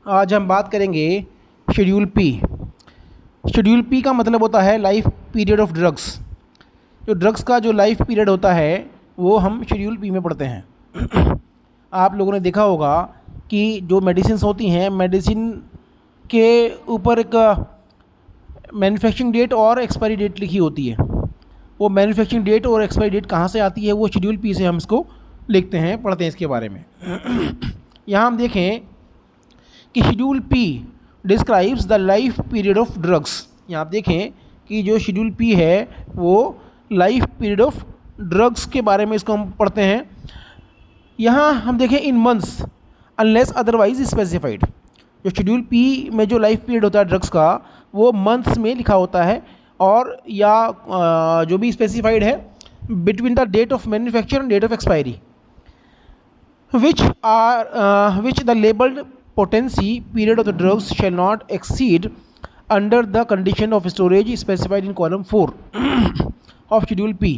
आज हम बात करेंगे शेड्यूल पी। शेड्यूल पी का मतलब होता है लाइफ पीरियड ऑफ ड्रग्स। जो ड्रग्स का जो लाइफ पीरियड होता है वो हम शेड्यूल पी में पढ़ते हैं। आप लोगों ने देखा होगा कि जो मेडिसिन्स होती हैं, मेडिसिन के ऊपर एक मैन्युफैक्चरिंग डेट और एक्सपायरी डेट लिखी होती है। वो मैन्युफैक्चरिंग डेट और एक्सपायरी डेट कहाँ से आती है, वो शेड्यूल पी से हम इसको लिखते हैं, पढ़ते हैं इसके बारे में। यहाँ हम देखें कि schedule P describes the life period of drugs. यहाँ आप देखें कि जो शेड्यूल पी है वो लाइफ पीरियड ऑफ ड्रग्स के बारे में इसको हम पढ़ते हैं। यहाँ हम देखें इन मंथ्स अनलेस अदरवाइज स्पेसिफाइड। जो शेड्यूल पी में जो लाइफ पीरियड होता है ड्रग्स का वो मंथ्स में लिखा होता है, और या जो भी स्पेसिफाइड है between the date of manufacture and date of expiry which the labeled potency period of the drugs shall not exceed under the condition of storage specified in column 4 of schedule P।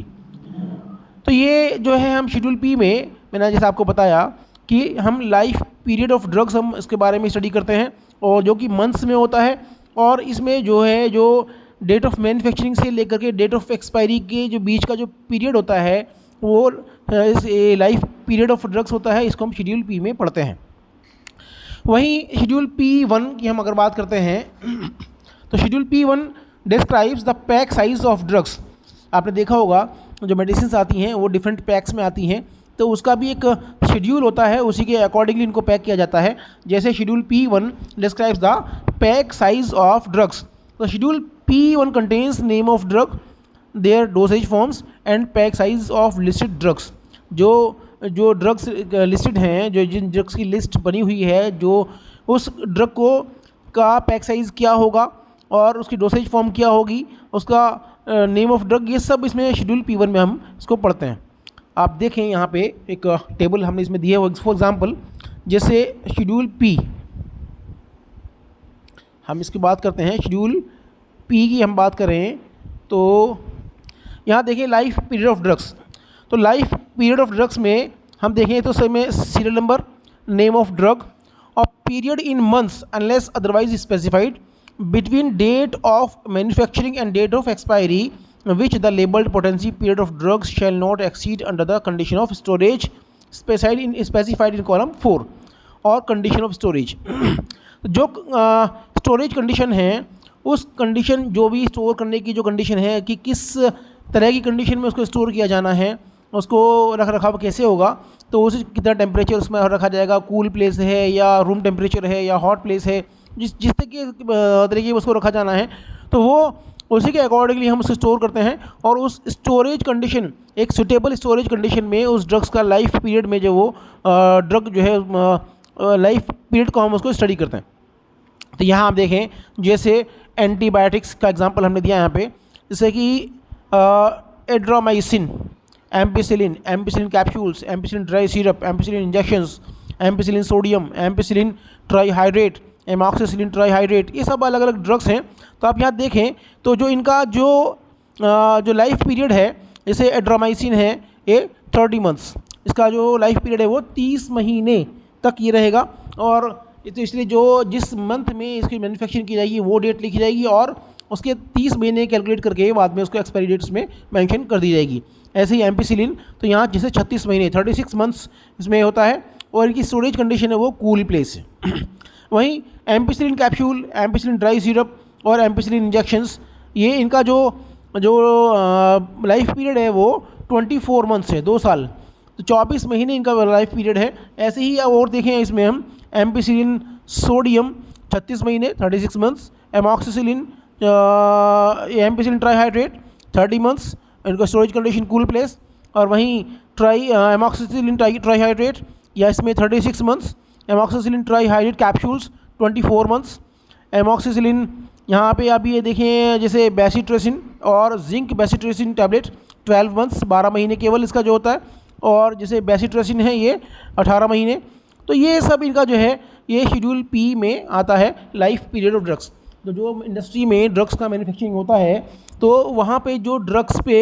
तो ये जो है हम schedule P में, मैंने जैसे आपको बताया कि हम लाइफ पीरियड ऑफ ड्रग्स हम इसके बारे में स्टडी करते हैं, और जो कि मंथ्स में होता है, और इसमें जो है जो डेट ऑफ मैन्युफैक्चरिंग से लेकर के डेट ऑफ एक्सपायरी के जो बीच का जो पीरियड होता है वो लाइफ पीरियड ऑफ ड्रग्स होता है। इसको हम शेड्यूल पी में पढ़ते हैं। वहीं शेड्यूल पी वन की हम अगर बात करते हैं तो schedule P one describes the pack size of drugs. आपने देखा होगा जो मेडिसिन आती हैं वो डिफरेंट पैक्स में आती हैं, तो उसका भी एक शेड्यूल होता है, उसी के अकॉर्डिंगली इनको पैक किया जाता है। जैसे schedule P one describes the pack size of drugs. तो schedule P one contains name of drug, their dosage forms and pack size of listed drugs. जो ड्रग्स लिस्टेड हैं, जो जिन ड्रग्स की लिस्ट बनी हुई है, जो उस ड्रग को का पैक साइज़ क्या होगा और उसकी डोसेज फॉर्म क्या होगी, उसका नेम ऑफ ड्रग, ये सब इसमें शेड्यूल पी वन में हम इसको पढ़ते हैं। आप देखें यहाँ पे एक टेबल हमने इसमें दिया है, फॉर एग्जांपल जैसे शेड्यूल पी, हम इसकी बात करते हैं, शेड्यूल पी की हम बात करें तो यहाँ देखिए लाइफ पीरियड ऑफ ड्रग्स। तो लाइफ पीरियड ऑफ ड्रग्स में हम देखें तो उसमें serial number, name of drug और period in months unless otherwise specified between date of manufacturing and date of expiry which the labelled potency period of drugs shall not exceed under the condition of storage specified in column 4 और condition of storage. जो storage condition है, उस condition जो भी store करने की जो condition है कि किस तरह की कंडीशन में उसको स्टोर किया जाना है, उसको रख रखाव कैसे होगा, तो उस कितना टेम्परेचर उसमें रखा जाएगा, कूल प्लेस है या रूम टेम्परेचर है या हॉट प्लेस है, जिस तरीके उसको रखा जाना है, तो वो उसी के अकॉर्डिंगली हम उसे स्टोर करते हैं। और उस स्टोरेज कंडीशन, एक सुटेबल स्टोरेज कंडीशन में उस ड्रग्स का लाइफ पीरियड में जो वो ड्रग जो है लाइफ पीरियड को हम उसको स्टडी करते हैं। तो यहाँ आप देखें जैसे एंटीबायोटिक्स का एग्जांपल हमने दिया यहाँ पे, जैसे कि azithromycin, ampicillin, ampicillin capsules, ampicillin dry syrup, ampicillin injections, ampicillin sodium, ampicillin trihydrate, amoxicillin trihydrate, ये सब अलग अलग ड्रग्स हैं। तो आप यहाँ देखें तो जो इनका जो लाइफ पीरियड है, जैसे एड्रोमाइसिन है ये 30 मंथ्स, इसका जो लाइफ पीरियड है वो 30 महीने तक ये रहेगा। और तो इसलिए जो जिस मंथ में इसकी मैन्युफैक्चरिंग की जाएगी वो डेट लिखी जाएगी और उसके 30 महीने कैलकुलेट करके बाद में उसको एक्सपायरी डेट्स में मेंशन कर दी जाएगी। ऐसे ही एम्पिसिलिन, तो यहाँ जैसे 36 महीने 36 मंथ्स इसमें होता है, और इनकी स्टोरेज कंडीशन है वो कूल प्लेस है। वहीं ampicillin capsule, ampicillin dry syrup और एम्पिसिलिन इंजेक्शंस, ये इनका जो लाइफ पीरियड है वो 24 मंथ्स है, 2 साल, तो 24 महीने इनका लाइफ पीरियड है। ऐसे ही और देखें इसमें हम एम्पिसिलिन सोडियम 36 महीने 36 मंथ्स, एमॉक्सिसिलिन एम्पिसिलिन ट्राईहाइड्रेट 30 मंथ्स, इनका स्टोरेज कंडीशन कूल प्लेस। और वहीं एमॉक्सिसिलिन ट्राईहाइड्रेट या इसमें 36 months, amoxicillin ट्राईहाइड्रेट capsules 24 months, amoxicillin यहाँ पे आप ये देखें जैसे बेसिट्रेसिन और जिंक बेसिट्रेसिन टैबलेट 12 मंथ्स, 12 महीने केवल इसका जो होता है, और जैसे बेसिट्रेसिन है ये 18 महीने। तो ये सब इनका जो है ये शेड्यूल पी में आता है लाइफ पीरियड ऑफ ड्रग्स। तो जो इंडस्ट्री में ड्रग्स का मैन्युफैक्चरिंग होता है तो वहाँ पे जो ड्रग्स पे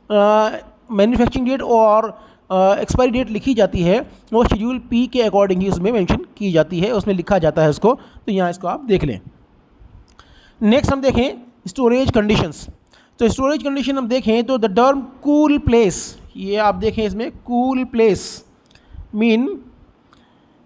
मैन्युफैक्चरिंग डेट और एक्सपायरी डेट लिखी जाती है वो शेड्यूल पी के अकॉर्डिंग ही उसमें मेंशन की जाती है, उसमें लिखा जाता है उसको। तो यहाँ इसको आप देख लें। नेक्स्ट हम देखें स्टोरेज कंडीशंस। तो स्टोरेज कंडीशन हम देखें तो द टर्म कूल प्लेस, ये आप देखें इसमें कूल प्लेस मीन,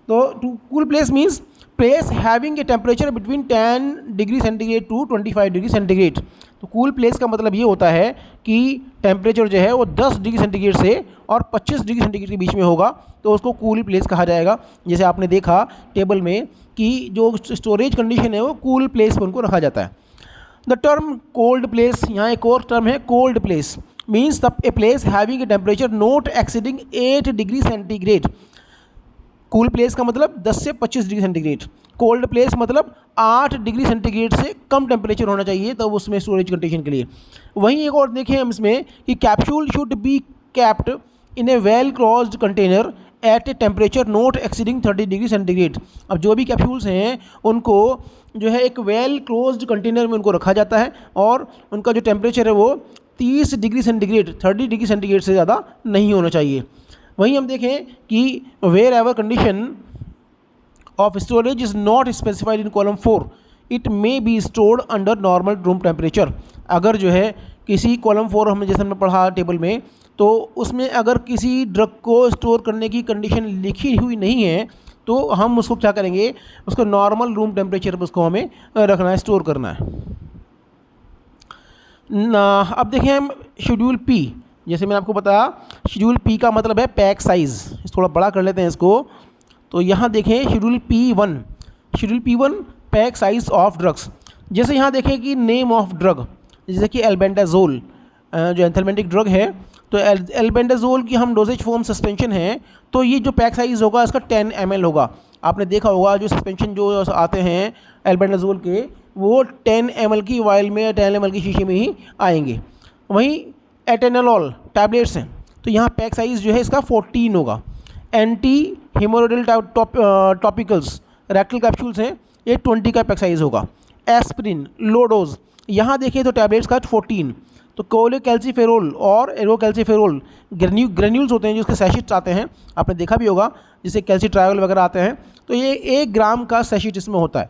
तो cool place means place having a temperature between 10 degree centigrade to 25 degree centigrade. तो कूल प्लेस का मतलब ये होता है कि टेम्परेचर जो है वो 10 डिग्री सेंटीग्रेड से और 25 डिग्री सेंटीग्रेड के बीच में होगा, तो उसको कूल प्लेस कहा जाएगा। जैसे आपने देखा टेबल में कि जो स्टोरेज कंडीशन है वो कूल प्लेस पर उनको रखा जाता है। द टर्म कोल्ड प्लेस, यहाँ एक और टर्म है cold place, means the a place having a temperature not exceeding 8 degree centigrade. Cool place का मतलब 10 से 25 डिग्री सेंटीग्रेड, कोल्ड प्लेस मतलब 8 डिग्री सेंटीग्रेड से कम टेम्परेचर होना चाहिए तब उसमें स्टोरेज कंडीशन के लिए। वहीं एक और देखें हम इसमें कि capsule should be kept in a well closed container at a temperature not exceeding 30 degree centigrade. अब जो भी कैप्सूल्स हैं उनको जो है एक वेल क्लोज्ड कंटेनर में उनको रखा जाता है और उनका जो टेम्परेचर है वो 30 डिग्री सेंटीग्रेड 30 डिग्री सेंटीग्रेड से ज़्यादा नहीं होना चाहिए। वहीं हम देखें कि wherever condition of storage is not specified in column 4 it may be stored under normal room temperature. अगर जो है किसी कॉलम 4 हमने जैसे हमने पढ़ा टेबल में, तो उसमें अगर किसी ड्रग को स्टोर करने की कंडीशन लिखी हुई नहीं है तो हम उसको क्या करेंगे, उसको नॉर्मल रूम टेम्परेचर पर उसको हमें रखना है, स्टोर करना है। अब देखें हम शेड्यूल पी। जैसे मैंने आपको बताया शेड्यूल पी का मतलब है पैक साइज़, थोड़ा बड़ा कर लेते हैं इसको। तो यहाँ देखें schedule P1 pack size of drugs. जैसे यहाँ देखें कि नेम ऑफ ड्रग, जैसे कि एल्बेंडाजोल जो एंथेल्मेंटिक ड्रग है, तो एल्बेंडाजोल की हम डोजेज फॉर्म सस्पेंशन है, तो ये जो पैक साइज़ होगा इसका 10 ml होगा। आपने देखा होगा जो सस्पेंशन जो आते हैं एल्बेंडाजोल के वो 10 ml की वाइल में 10 ml की शीशी में ही आएंगे। वहीं एटेनॉल टैबलेट्स हैं, तो यहाँ पैक साइज़ जो है इसका 14 होगा। एंटी हेमोरोइडल टॉपिकल्स रेक्टल कैप्सूल्स हैं, ये 20 का पैक साइज़ होगा। एस्प्रिन लो डोज, यहाँ देखें तो टैबलेट्स का 14। तो कोलेकैल्सिफेरोल और एरोकैल्सिफेरोल ग्रेन्यूल्स होते हैं जो उसके सैशिट्स आते हैं, आपने देखा भी होगा, जैसे कैल्सिट्रायोल वगैरह आते हैं, तो ये 1 ग्राम का सैशिट इसमें होता है।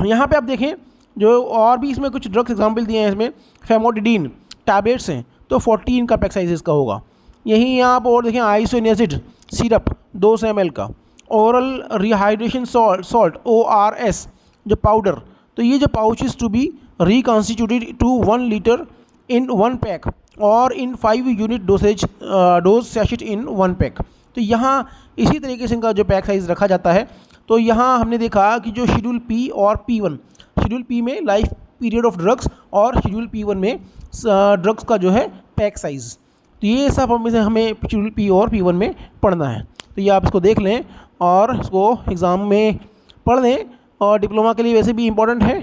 यहाँ पे आप देखें जो और भी इसमें कुछ ड्रग्स एग्जाम्पल दिए हैं, इसमें फेमोडिडीन टैबलेट्स हैं, तो 14 का पैक साइज़ इसका होगा। यहीं आप और देखें आइसोनियासिड सिरप 200 ml का, ओरल रिहाइड्रेशन सॉल्ट ORS जो पाउडर, तो ये जो pouches to be reconstituted to 1 litre in 1 pack और in 5 unit dose sachet in 1 pack. तो यहाँ इसी तरीके से इनका जो पैक साइज़ रखा जाता है। तो यहाँ हमने देखा कि जो शेड्यूल पी और P1, शेड्यूल पी में लाइफ पीरियड ऑफ ड्रग्स और शेड्यूल P1 में ड्रग्स का जो है पैक साइज़, तो ये सब हमें शेड्यूल पी और P1 में पढ़ना है। तो ये आप इसको देख लें और इसको एग्ज़ाम में पढ़ लें, और डिप्लोमा के लिए वैसे भी इम्पोर्टेंट है।